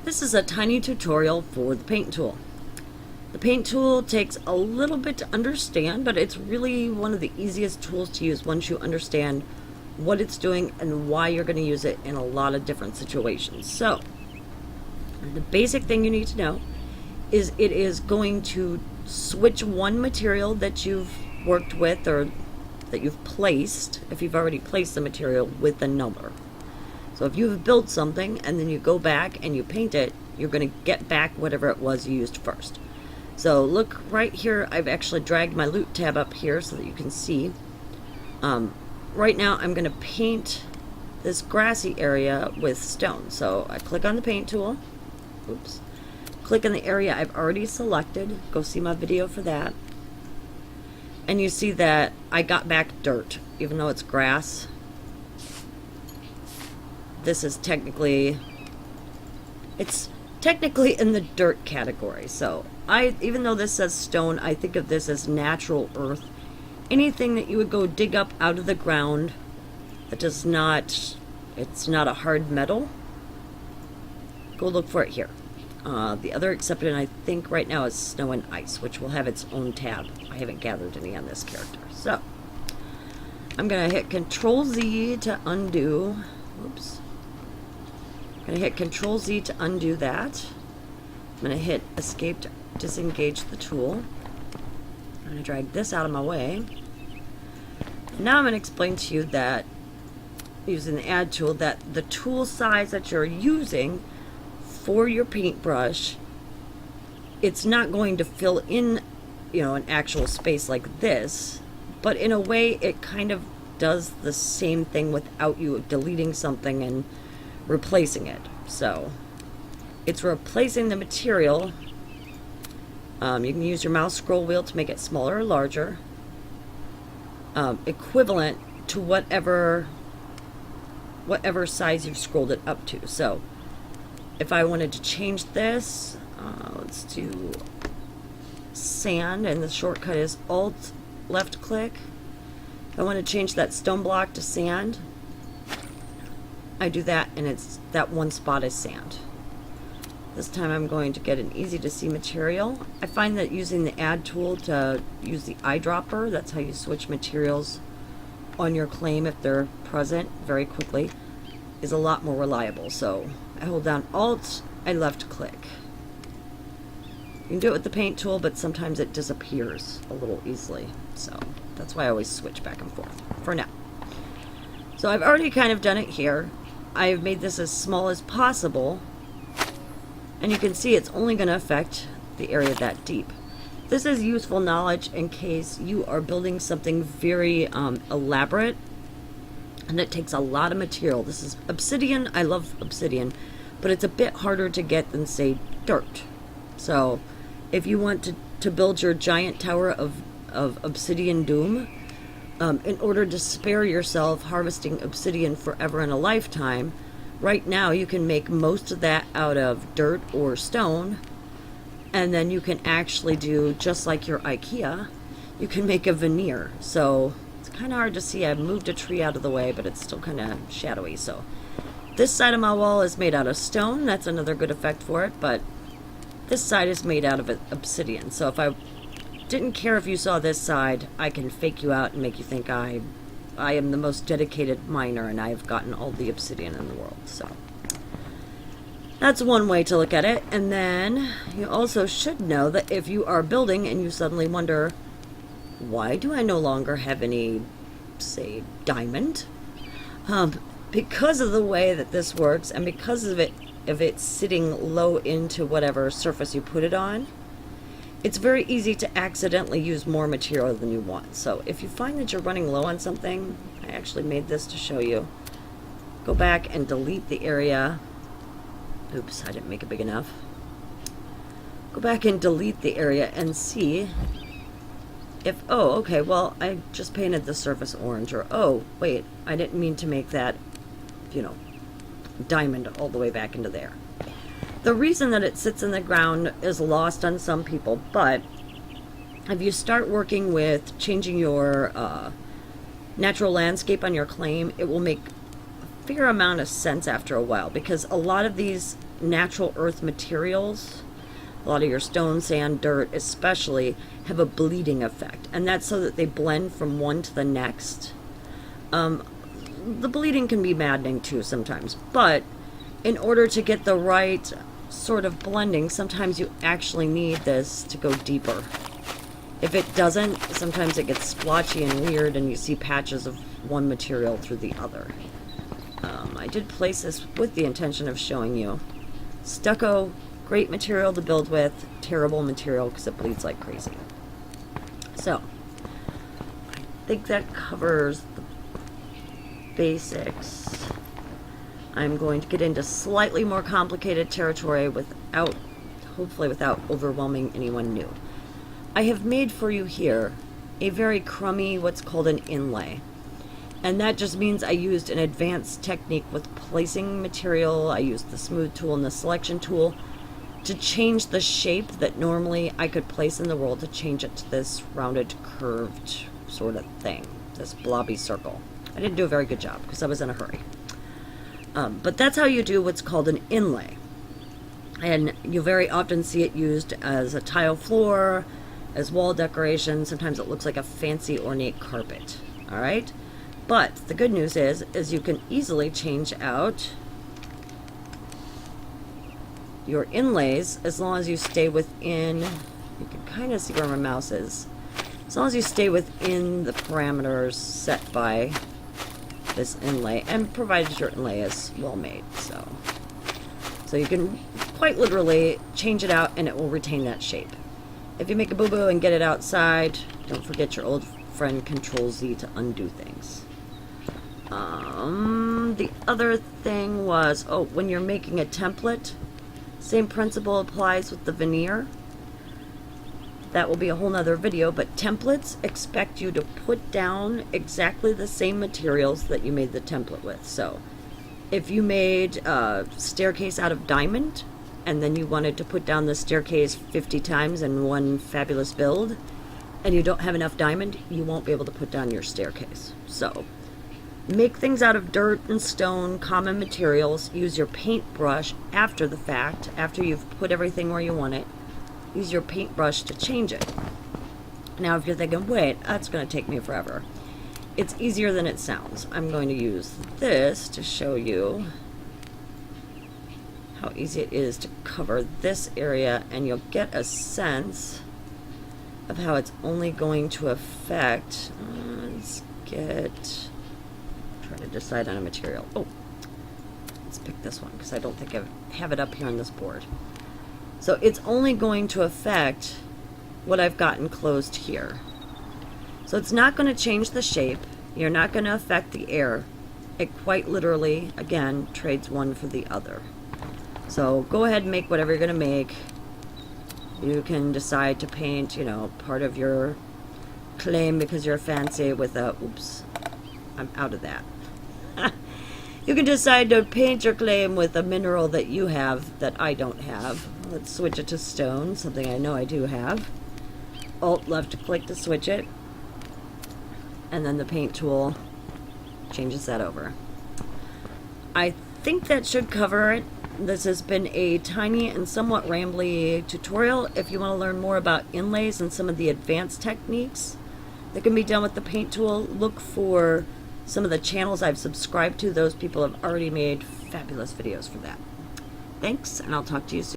This is a tiny tutorial for the paint tool. The paint tool takes a little bit to understand, but it's really one of the easiest tools to use once you understand what it's doing and why you're going to use it in a lot of different situations. So, the basic thing you need to know is it is going to switch one material that you've worked with or that you've placed, if you've already placed the material, with another. So if you've built something and then you go back and you paint it, you're going to get back whatever it was you used first. So look right here, I've actually dragged my loot tab up here so that you can see. Right now I'm going to paint this grassy area with stone. So I click on the paint tool, oops, click on the area I've already selected, go see my video for that. And you see that I got back dirt, even though it's grass. This is technically, it's technically in the dirt category. So even though this says stone, I think of this as natural earth. Anything that you would go dig up out of the ground that does not, it's not a hard metal, go look for it here. The other exception I think right now is snow and ice, which will have its own tab. I haven't gathered any on this character. So I'm going to hit CTRL Z to undo. Oops. I'm going to hit CTRL Z to undo that. I'm going to hit escape to disengage the tool. I'm going to drag this out of my way. And now I'm going to explain to you that using the add tool, that the tool size that you're using for your paintbrush, it's not going to fill in, an actual space like this, but in a way it kind of does the same thing without you deleting something and replacing it. So it's replacing the material. You can use your mouse scroll wheel to make it smaller or larger, equivalent to whatever size you've scrolled it up to. So if I wanted to change this, let's do sand, and the shortcut is Alt left click. If I want to change that stone block to sand, I do that, and it's that one spot is sand. This time I'm going to get an easy to see material. I find that using the add tool to use the eyedropper, that's how you switch materials on your claim if they're present very quickly, is a lot more reliable. So I hold down Alt, I left click. You can do it with the paint tool, but sometimes it disappears a little easily. So that's why I always switch back and forth for now. So I've already kind of done it here. I've made this as small as possible, and you can see it's only going to affect the area that deep. This is useful knowledge in case you are building something very elaborate and it takes a lot of material. This is obsidian. I love obsidian, but it's a bit harder to get than, say, dirt. So if you want to build your giant tower of obsidian doom, in order to spare yourself harvesting obsidian forever in a lifetime, right now you can make most of that out of dirt or stone, and then you can actually do, just like your IKEA, you can make a veneer. So it's kind of hard to see. I've moved a tree out of the way, but it's still kind of shadowy. So this side of my wall is made out of stone. That's another good effect for it, but this side is made out of obsidian. So if I didn't care if you saw this side, I can fake you out and make you think I am the most dedicated miner and I've gotten all the obsidian in the world. So that's one way to look at it. And then you also should know that if you are building and you suddenly wonder, why do I no longer have any, say, diamond? Because of the way that this works, and because of it sitting low into whatever surface you put it on, it's very easy to accidentally use more material than you want. So if you find that you're running low on something, I actually made this to show you. Go back and delete the area. Oops, I didn't make it big enough. Go back and delete the area and see if, oh, okay, well, I just painted the surface orange, or, oh, wait, I didn't mean to make that, diamond all the way back into there. The reason that it sits in the ground is lost on some people, but if you start working with changing your natural landscape on your claim, it will make a fair amount of sense after a while, because a lot of these natural earth materials, a lot of your stone, sand, dirt especially, have a bleeding effect. And that's so that they blend from one to the next. The bleeding can be maddening too sometimes. But in order to get the right sort of blending, sometimes you actually need this to go deeper. If it doesn't, sometimes it gets splotchy and weird and you see patches of one material through the other. I did place this with the intention of showing you. Stucco, great material to build with, terrible material because it bleeds like crazy. So, I think that covers the basics. I'm going to get into slightly more complicated territory without, hopefully without overwhelming anyone new. I have made for you here a very crummy, what's called an inlay. And that just means I used an advanced technique with placing material. I used the smooth tool and the selection tool to change the shape that normally I could place in the world, to change it to this rounded, curved sort of thing, this blobby circle. I didn't do a very good job because I was in a hurry. But that's how you do what's called an inlay. And you'll very often see it used as a tile floor, as wall decoration. Sometimes it looks like a fancy ornate carpet. All right? But the good news is you can easily change out your inlays as long as you stay within, you can kind of see where my mouse is, as long as you stay within the parameters set by this inlay, and provided your inlay is well made. So you can quite literally change it out and it will retain that shape. If you make a boo-boo and get it outside, don't forget your old friend CTRL Z to undo things. The other thing was, when you're making a template, same principle applies with the veneer. That will be a whole nother video, but templates expect you to put down exactly the same materials that you made the template with. So if you made a staircase out of diamond and then you wanted to put down the staircase 50 times in one fabulous build and you don't have enough diamond, you won't be able to put down your staircase. So make things out of dirt and stone, common materials. Use your paintbrush after the fact, after you've put everything where you want it. Use your paintbrush to change it. Now if you're thinking, wait, that's going to take me forever, it's easier than it sounds. I'm going to use this to show you how easy it is to cover this area, and you'll get a sense of how it's only going to affect, try to decide on a material. Let's pick this one because I don't think I have it up here on this board. So it's only going to affect what I've got enclosed here. So it's not going to change the shape. You're not going to affect the air. It quite literally, again, trades one for the other. So go ahead and make whatever you're going to make. You can decide to paint, part of your claim because you're fancy with a, oops, I'm out of that. You can decide to paint your claim with a mineral that you have that I don't have. Let's switch it to stone, something I know I do have. Alt left click to switch it. And then the paint tool changes that over. I think that should cover it. This has been a tiny and somewhat rambly tutorial. If you want to learn more about inlays and some of the advanced techniques that can be done with the paint tool, look for some of the channels I've subscribed to. Those people have already made fabulous videos for that. Thanks, and I'll talk to you soon.